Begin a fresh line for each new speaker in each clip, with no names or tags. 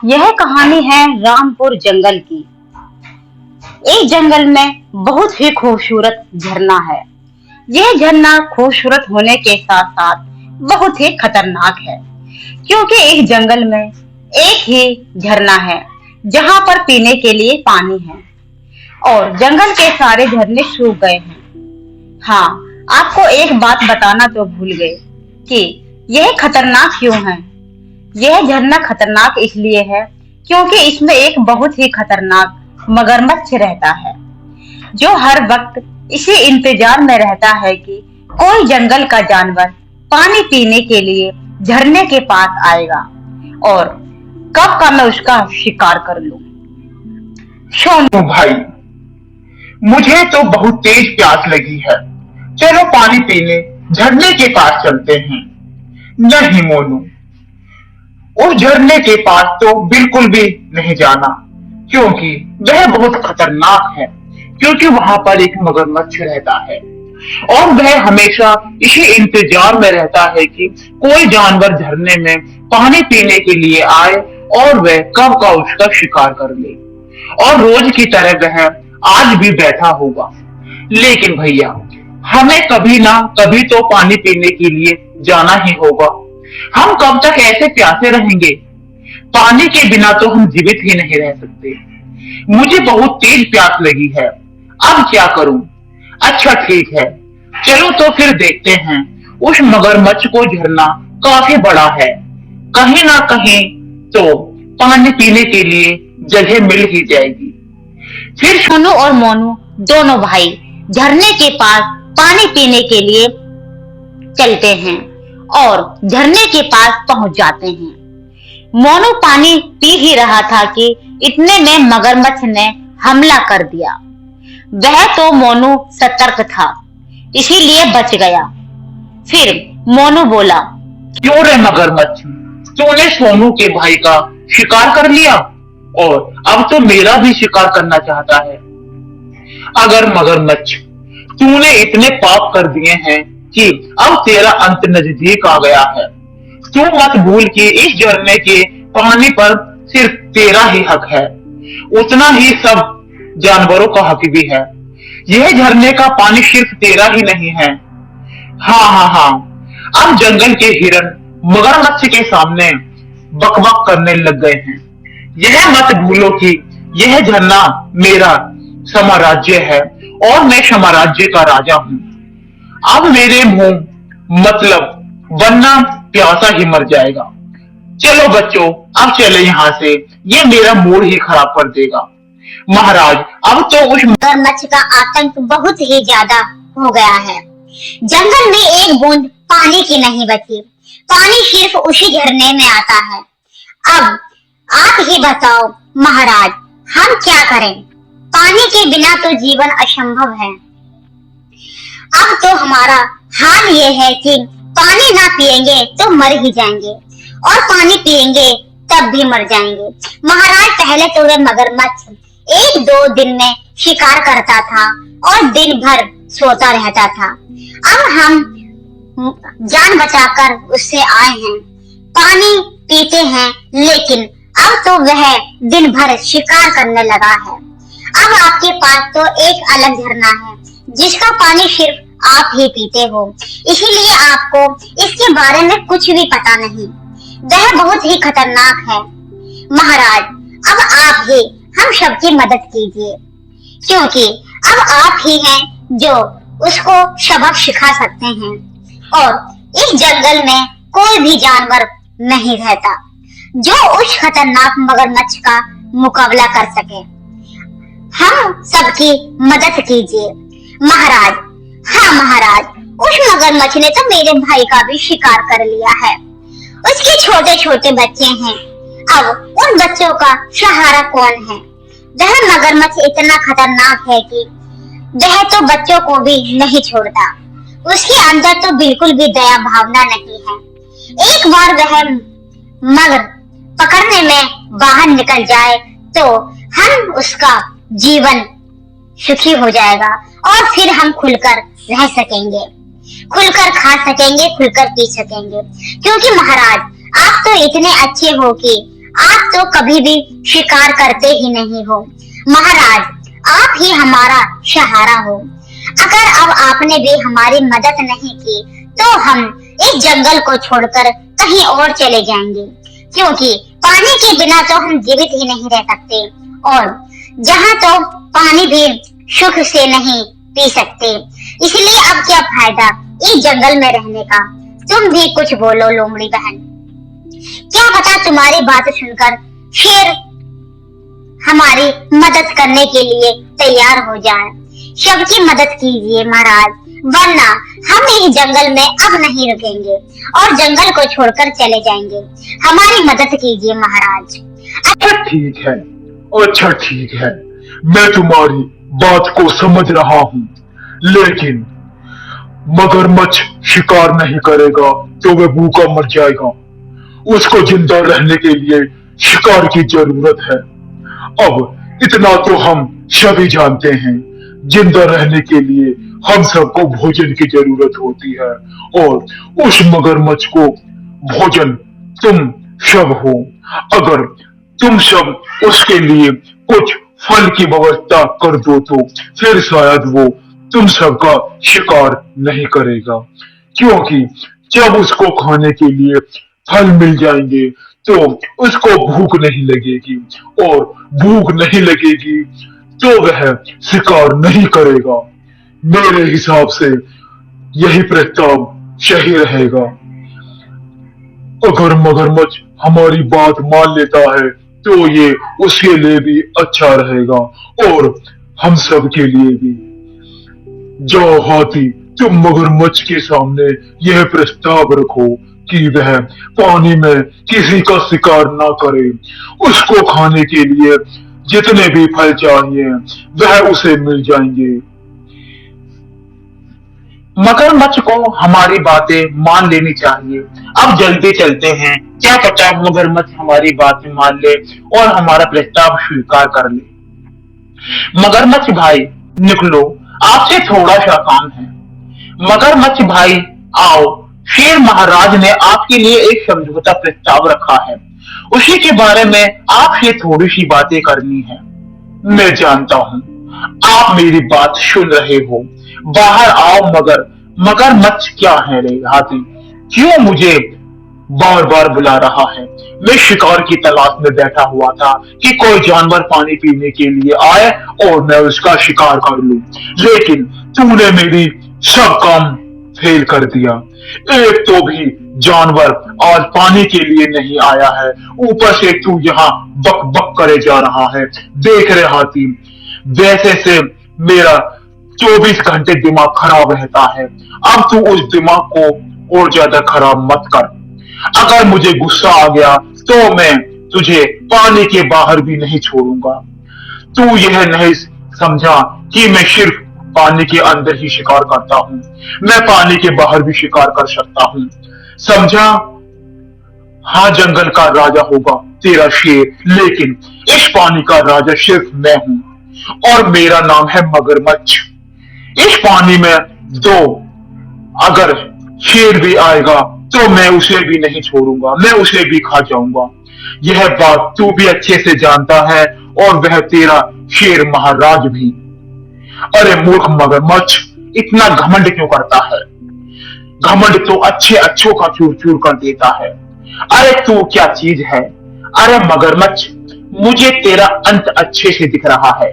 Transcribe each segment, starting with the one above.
यह कहानी है रामपुर जंगल की। एक जंगल में बहुत ही खूबसूरत झरना है। यह झरना खूबसूरत होने के साथ साथ बहुत ही खतरनाक है, क्योंकि इस जंगल में एक ही झरना है जहां पर पीने के लिए पानी है और जंगल के सारे झरने सूख गए हैं। हाँ, आपको एक बात बताना तो भूल गए कि यह खतरनाक क्यों है। यह झरना खतरनाक इसलिए है क्योंकि इसमें एक बहुत ही खतरनाक मगरमच्छ रहता है, जो हर वक्त इसी इंतजार में रहता है कि कोई जंगल का जानवर पानी पीने के लिए झरने के पास आएगा और कब का मैं उसका शिकार कर लूं।
सोनू भाई, मुझे तो बहुत तेज प्यास लगी है। चलो पानी पीने झरने के पास चलते हैं। नहीं मोनू, उस झरने के पास तो बिल्कुल भी नहीं जाना, क्योंकि वह बहुत खतरनाक है। क्योंकि वहां पर एक मगरमच्छ रहता है और वह हमेशा इसी इंतजार में रहता है कि कोई जानवर झरने में पानी पीने के लिए आए और वह कब का उसका शिकार कर ले। और रोज की तरह वह आज भी बैठा होगा। लेकिन भैया, हमें कभी ना कभी तो पानी पीने के लिए जाना ही होगा। हम कब तक ऐसे प्यासे रहेंगे? पानी के बिना तो हम जीवित ही नहीं रह सकते। मुझे बहुत तेज प्यास लगी है, अब क्या करूं? अच्छा ठीक है, चलो तो फिर देखते हैं। उस मगरमच्छ को झरना काफी बड़ा है, कहीं ना कहीं तो पानी पीने के लिए जगह मिल ही जाएगी।
फिर सोनू और मोनू दोनों भाई झरने के पास पानी पीने के लिए चलते हैं और झरने के पास पहुंच जाते हैं। मोनू पानी पी ही रहा था कि इतने में मगरमच्छ ने हमला कर दिया। वह तो मोनू सतर्क था, इसीलिए बच गया। फिर मोनू बोला,
क्यों रे मगरमच्छ, तूने सोनू के भाई का शिकार कर लिया और अब तो मेरा भी शिकार करना चाहता है। अगर मगरमच्छ, तूने इतने पाप कर दिए हैं कि अब तेरा अंत नजदीक आ गया है। तू मत भूल कि इस झरने के पानी पर सिर्फ तेरा ही हक है, उतना ही सब जानवरों का हक भी है। यह झरने का पानी सिर्फ तेरा ही नहीं है। हाँ, अब जंगल के हिरन मगरमच्छ के सामने बकबक करने लग गए हैं। यह मत भूलो कि यह झरना मेरा साम्राज्य है और मैं साम्राज्य का राजा हूँ। अब मेरे मुंह मतलब वरना प्यासा ही मर जाएगा। चलो बच्चों, अब चले यहाँ से, ये मेरा मूड ही खराब कर देगा। महाराज, अब तो उस
मगरमच्छ का आतंक बहुत ही ज्यादा हो गया है। जंगल में एक बूंद पानी की नहीं बची। पानी सिर्फ उसी झरने में आता है। अब आप ही बताओ महाराज, हम क्या करें? पानी के बिना तो जीवन असंभव है। अब तो हमारा हाल ये है कि पानी ना पिएंगे तो मर ही जाएंगे और पानी पिएंगे तब भी मर जाएंगे। महाराज, पहले तो वह मगरमच्छ 1-2 दिन में शिकार करता था और दिन भर सोता रहता था। अब हम जान बचाकर उससे आए हैं, पानी पीते हैं, लेकिन अब तो वह दिन भर शिकार करने लगा है। अब आपके पास तो एक अलग झरना है जिसका पानी सिर्फ आप ही पीते हो, इसीलिए आपको इसके बारे में कुछ भी पता नहीं। वह बहुत ही खतरनाक है। महाराज, अब आप ही हम सबकी मदद कीजिए, क्योंकि अब आप ही हैं जो उसको सबक सिखा सकते हैं और इस जंगल में कोई भी जानवर नहीं रहता जो उस खतरनाक मगरमच्छ का मुकाबला कर सके। हम सबकी मदद कीजिए महाराज। हाँ महाराज, उस मगरमच्छ ने तो मेरे भाई का भी शिकार कर लिया है। उसके छोटे छोटे बच्चे हैं। अब उन बच्चों का सहारा कौन है? वह मगरमच्छ इतना खतरनाक है कि वह तो बच्चों को भी नहीं छोड़ता। उसके अंदर तो बिल्कुल भी दया भावना नहीं है। एक बार वह मगर पकड़ने में बाहर निकल जाए तो हम उसका जीवन सुखी हो जाएगा और फिर हम खुलकर रह सकेंगे, खुलकर खा सकेंगे, खुलकर पी सकेंगे। क्योंकि महाराज, आप तो इतने अच्छे हो कि आप तो कभी भी शिकार करते ही नहीं हो। महाराज, आप ही हमारा सहारा हो। अगर अब आपने भी हमारी मदद नहीं की तो हम इस जंगल को छोड़कर कहीं और चले जाएंगे, क्योंकि पानी के बिना तो हम जीवित ही नहीं रह सकते और जहाँ तो पानी भी सुख से नहीं पी सकते। इसलिए अब क्या फायदा इस जंगल में रहने का। तुम भी कुछ बोलो लोमड़ी बहन। क्या पता तुम्हारी बात सुनकर शेर हमारी मदद करने के लिए तैयार हो जाए। सबकी मदद कीजिए महाराज, वरना हम इस जंगल में अब नहीं रुकेंगे और जंगल को छोड़कर चले जाएंगे। हमारी मदद कीजिए महाराज।
अच्छा ठीक है, मैं तुम्हारी बात को समझ रहा हूँ, लेकिन मगरमच्छ शिकार नहीं करेगा तो वह भूखा मर जाएगा। उसको जिंदा रहने के लिए शिकार की जरूरत है। अब इतना तो हम सभी जानते हैं, जिंदा रहने के लिए हम सबको भोजन की जरूरत होती है और उस मगरमच्छ को भोजन तुम सब हो। अगर तुम सब उसके लिए कुछ फल की व्यवस्था कर दो तो फिर शायद वो तुम सबका शिकार नहीं करेगा, क्योंकि जब उसको खाने के लिए फल मिल जाएंगे तो उसको भूख नहीं लगेगी और भूख नहीं लगेगी तो वह शिकार नहीं करेगा। मेरे हिसाब से यही प्रस्ताव सही रहेगा। अगर मगरमच्छ हमारी बात मान लेता है तो ये उसके लिए भी अच्छा रहेगा और हम सब के लिए भी। जाओ हाथी, तुम मगरमच्छ के सामने यह प्रस्ताव रखो कि वह पानी में किसी का शिकार ना करे। उसको खाने के लिए जितने भी फल चाहिए वह उसे मिल जाएंगे।
मगरमच्छ को हमारी बातें मान लेनी चाहिए। अब जल्दी चलते हैं, क्या पता मगरमच्छ हमारी बातें मान ले और हमारा प्रस्ताव स्वीकार कर ले। मगरमच्छ भाई निकलो, आपसे थोड़ा सा काम है। मगरमच्छ भाई आओ, शेर महाराज ने आपके लिए एक समझौता प्रस्ताव रखा है, उसी के बारे में आपसे थोड़ी सी बातें करनी है। मैं जानता हूँ आप मेरी बात सुन रहे हो, बाहर आओ। मगरमच्छ क्या है रे हाथी, क्यों मुझे बार बार बुला रहा है? मैं शिकार की तलाश में बैठा हुआ था कि कोई जानवर पानी पीने के लिए आए और मैं उसका शिकार कर लूं, लेकिन तूने मेरी सब काम फेल कर दिया। एक तो भी जानवर आज पानी के लिए नहीं आया है, ऊपर से तू यहाँ बक बक करे जा रहा है। देख रहे हाथी, वैसे से मेरा 24 घंटे दिमाग खराब रहता है, अब तू उस दिमाग को और ज्यादा खराब मत कर। अगर मुझे गुस्सा आ गया तो मैं तुझे पानी के बाहर भी नहीं छोड़ूंगा। तू यह नहीं समझा कि मैं सिर्फ पानी के अंदर ही शिकार करता हूँ, मैं पानी के बाहर भी शिकार कर सकता हूँ, समझा? हाँ, जंगल का राजा होगा तेरा शेर, लेकिन इस पानी का राजा सिर्फ मैं हूँ और मेरा नाम है मगरमच्छ। इस पानी में तो अगर शेर भी आएगा तो मैं उसे भी नहीं छोड़ूंगा, मैं उसे भी खा जाऊंगा। यह बात तू भी अच्छे से जानता है और वह तेरा शेर महाराज भी। अरे मूर्ख मगरमच्छ, इतना घमंड क्यों करता है? घमंड तो अच्छे अच्छों का चूर चूर कर देता है। अरे तू क्या चीज है? अरे मगरमच्छ, मुझे तेरा अंत अच्छे से दिख रहा है।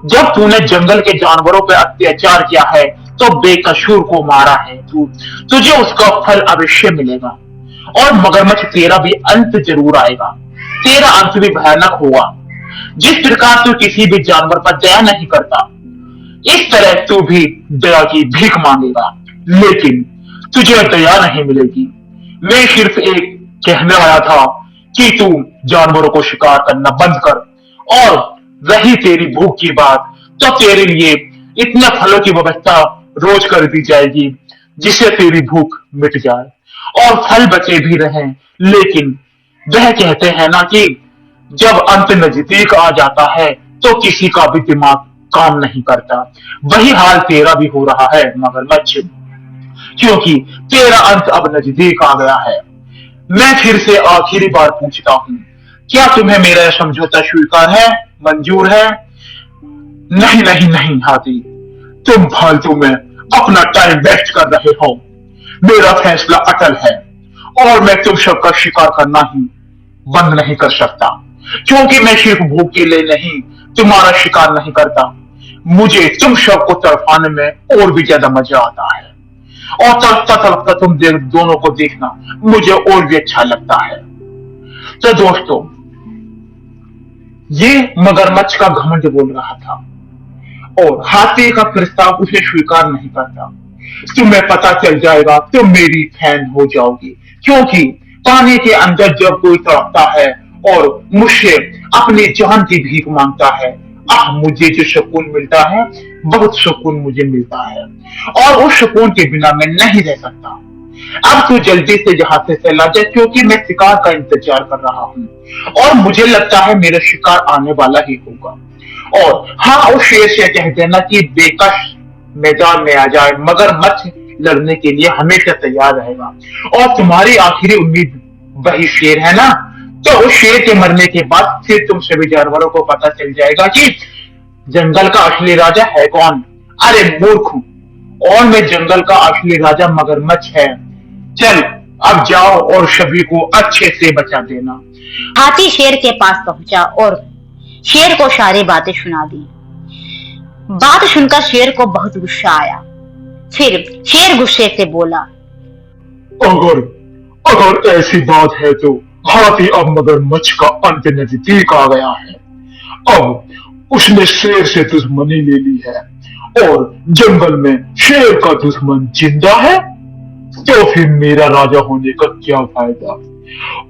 जब तूने जंगल के जानवरों पर अत्याचार किया है तो बेकसूर को मारा है, तुझे उसका फल अवश्य मिलेगा। और मगरमच्छ, तेरा भी अंत जरूर आएगा, तेरा अंत भी भयानक होगा। जिस प्रकार तू किसी भी जानवर पर दया नहीं करता, इस तरह तू भी दया की भीख मांगेगा, लेकिन तुझे दया नहीं मिलेगी। मैं सिर्फ एक कहने आया था कि तू जानवरों को शिकार करना बंद कर, और रही तेरी भूख की बात, तो तेरे लिए इतने फलों की व्यवस्था रोज कर दी जाएगी जिससे तेरी भूख मिट जाए और फल बचे भी रहें। लेकिन वह कहते हैं ना कि जब अंत नजदीक आ जाता है तो किसी का भी दिमाग काम नहीं करता। वही हाल तेरा भी हो रहा है मगरमच्छ, क्योंकि तेरा अंत अब नजदीक आ गया है। मैं फिर से आखिरी बार पूछता हूँ, क्या तुम्हें मेरा यह समझौता स्वीकार है, मंजूर है? नहीं नहीं नहीं हाथी, तुम फालतू में अपना टाइम वेस्ट कर रहे हो। मेरा फैसला अटल है और मैं तुम सबका शिकार करना ही बंद नहीं कर सकता, क्योंकि मैं सिर्फ भूख के लिए नहीं तुम्हारा शिकार नहीं करता। मुझे तुम सबको तड़पाने में और भी ज्यादा मजा आता है, और तड़पता तड़पता तुम दोनों को देखना मुझे और भी अच्छा लगता है। तो दोस्तों, ये मगरमच्छ का घमंड बोल रहा था और हाथी का प्रस्ताव उसे स्वीकार नहीं करता। तुम्हें पता चल जाएगा तुम मेरी फैन हो जाओगी, क्योंकि पानी के अंदर जब कोई तड़पता है और मुझसे अपनी जान की भीख मांगता है, मुझे जो सुकून मिलता है, बहुत सुकून मुझे मिलता है, और उस सुकून के बिना मैं नहीं रह सकता। अब तू जल्दी से यहाँ से चला जा, क्योंकि मैं शिकार का इंतजार कर रहा हूँ और मुझे लगता है मेरा शिकार आने वाला ही होगा। और हाँ, उस शेर से कह देना कि बेकस मैदान में आ जाए, मगरमच्छ लड़ने के लिए हमेशा तैयार रहेगा, और तुम्हारी आखिरी उम्मीद वही शेर है ना। तो उस शेर के मरने के बाद फिर तुम सभी जानवरों को पता चल जाएगा कि जंगल का असली राजा है कौन। अरे मूर्ख, और मैं जंगल का असली राजा मगरमच्छ है। चल अब जाओ और सभी को अच्छे से बचा देना।
हाथी शेर के पास पहुंचा और शेर को सारी बातें सुना दी। बात सुनकर शेर को बहुत गुस्सा आया। फिर शेर गुस्से से बोला,
अगर ऐसी बात है तो हाथी अब मगरमच्छ का अंत नजदीक आ गया है। अब उसने शेर से दुश्मनी ले ली है और जंगल में शेर का दुश्मन जिंदा है, तो फिर मेरा राजा होने का क्या फायदा,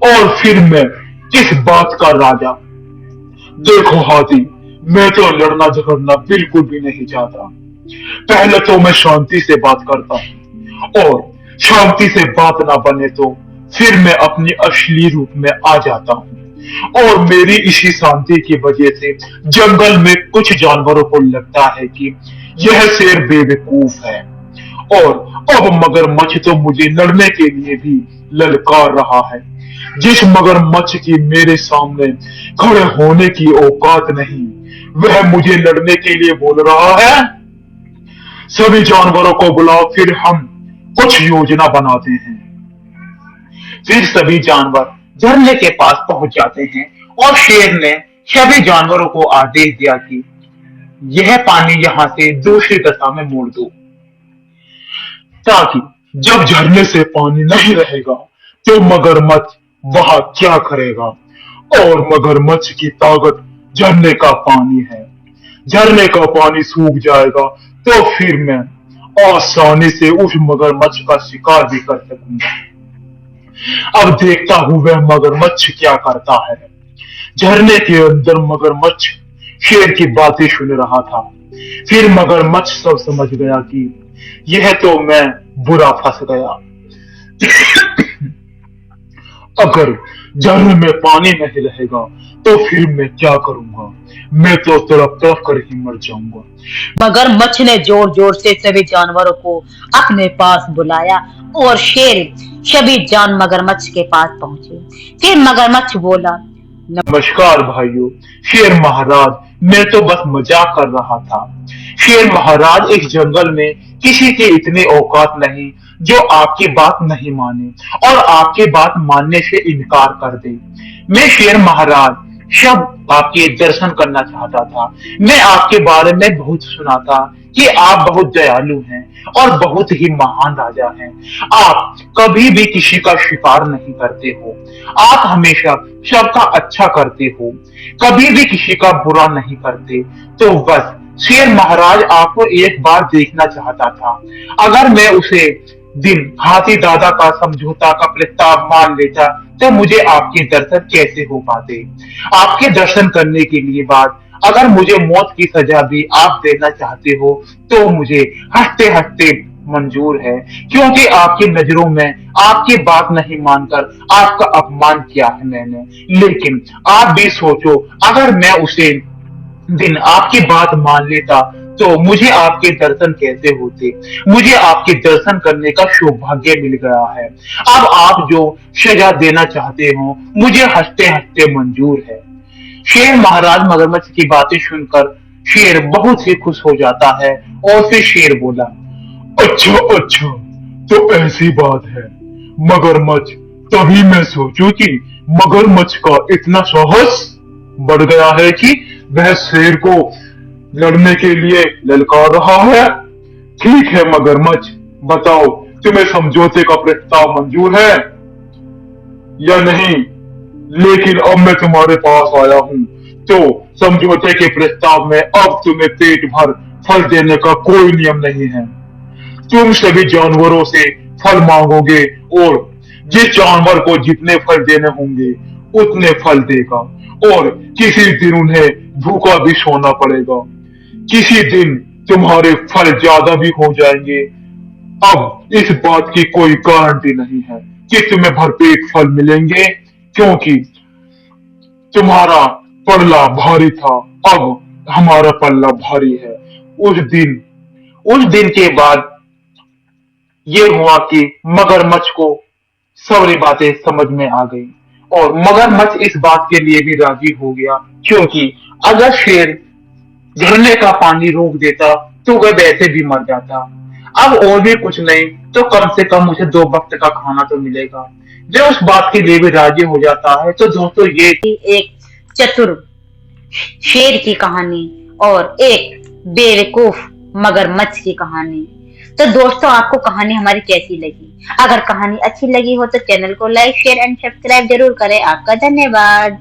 और फिर मैं किस बात का राजा। देखो हाथी, मैं तो लड़ना झगड़ना बिल्कुल भी नहीं चाहता। पहले तो मैं शांति से बात करता हूँ, और शांति से बात ना बने तो फिर मैं अपनी असली रूप में आ जाता हूँ। और मेरी इसी शांति की वजह से जंगल में कुछ जानवरों को लगता है कि यह शेर बेवकूफ है, और अब मगरमच्छ तो मुझे लड़ने के लिए भी ललकार रहा है। जिस मगरमच्छ की मेरे सामने खड़े होने की औकात नहीं, वह मुझे लड़ने के लिए बोल रहा है। सभी जानवरों को बुलाओ, फिर हम कुछ योजना बनाते हैं। फिर सभी जानवर झरने के पास पहुंच जाते हैं और शेर ने सभी जानवरों को आदेश दिया कि यह पानी यहाँ से दूसरी दिशा में मोड़ दो, ताकि जब झरने से पानी नहीं रहेगा तो मगरमच्छ वहां क्या करेगा। और मगरमच्छ की ताकत झरने का पानी है। झरने का पानी सूख जाएगा तो फिर मैं आसानी से उस मगरमच्छ का शिकार भी कर सकूंगा। अब देखता हूं वह मगरमच्छ क्या करता है। झरने के अंदर मगरमच्छ शेर की बातें सुन रहा था। फिर मगरमच्छ सब समझ गया कि यह तो मैं बुरा फंस गया। अगर झरने में पानी नहीं रहेगा तो फिर मैं क्या करूंगा, मैं तो तड़प तड़प कर ही मर जाऊंगा।
मगरमच्छ ने जोर जोर से सभी जानवरों को अपने पास बुलाया और शेर सभी जान मगरमच्छ के पास पहुंचे। फिर मगरमच्छ बोला,
नमस्कार भाइयों। शेर महाराज, मैं तो बस मजाक कर रहा था। शेर महाराज, इस जंगल में किसी के इतने औकात नहीं जो आपकी बात नहीं माने और आपकी बात मानने से इनकार कर दे। मैं शेर महाराज सब आपके दर्शन करना चाहता था। मैं आपके बारे में बहुत सुना था कि आप बहुत दयालु हैं और बहुत ही महान राजा हैं। आप कभी भी किसी का शिकार नहीं करते हो। आप हमेशा सबका अच्छा करते हो, कभी भी किसी का बुरा नहीं करते। तो बस शेर महाराज आपको एक बार देखना चाहता था। अगर मैं उसे दिन हाथी दादा का समझौता का प्रस्ताव मान लेता तो मुझे आपके दर्शन कैसे हो पाते। आपके दर्शन करने के लिए बाद अगर मुझे मौत की सजा भी आप देना चाहते हो तो मुझे हंसते हंसते मंजूर है, क्योंकि आपकी नजरों में आपकी बात नहीं मानकर आपका अपमान किया है मैंने। लेकिन आप भी सोचो, अगर मैं उसे दिन आपकी बात मान लेता
तो मुझे आपके दर्शन कैसे होते। मुझे आपके दर्शन करने का सौभाग्य मिल गया है। अब आप जो सजा देना चाहते हो मुझे हंसते हंसते मंजूर है। शेर महाराज मगरमच्छ की बातें सुनकर शेर बहुत ही खुश हो जाता है और फिर शेर बोला,
अच्छा अच्छा, तो ऐसी बात है मगरमच्छ। तभी मैं सोचूं कि मगरमच्छ का इतना साहस बढ़ गया है कि वह शेर को लड़ने के लिए ललकार रहा है। ठीक है मगरमच्छ, बताओ तुम्हें समझौते का प्रस्ताव मंजूर है या नहीं। लेकिन अब मैं तुम्हारे पास आया हूँ तो समझौते के प्रस्ताव में अब तुम्हें पेट भर फल देने का कोई नियम नहीं है। तुम सभी जानवरों से फल मांगोगे और जिस जानवर को जितने फल देने होंगे उतने फल देगा, और किसी दिन उन्हें भूखा भी सोना पड़ेगा। किसी दिन तुम्हारे फल ज्यादा भी हो जाएंगे। अब इस बात की कोई गारंटी नहीं है कि तुम्हें भरपेट फल मिलेंगे, क्योंकि तुम्हारा पल्ला भारी था, अब हमारा पल्ला भारी है।
उस दिन के बाद ये हुआ कि मगरमच्छ को सारी बातें समझ में आ गई और मगरमच्छ इस बात के लिए भी राजी हो गया, क्योंकि अगर शेर झरने का पानी रोक देता तो वह वैसे भी मर जाता। अब और भी कुछ नहीं तो कम से कम मुझे 2 वक्त का खाना तो मिलेगा। जो उस बात के लिए भी राजी हो जाता है। तो दोस्तों ये
एक चतुर शेर की कहानी और एक बेवकूफ मगरमच्छ की कहानी। तो दोस्तों आपको कहानी हमारी कैसी लगी? अगर कहानी अच्छी लगी हो तो चैनल को लाइक शेयर एंड सब्सक्राइब जरूर करें। आपका धन्यवाद।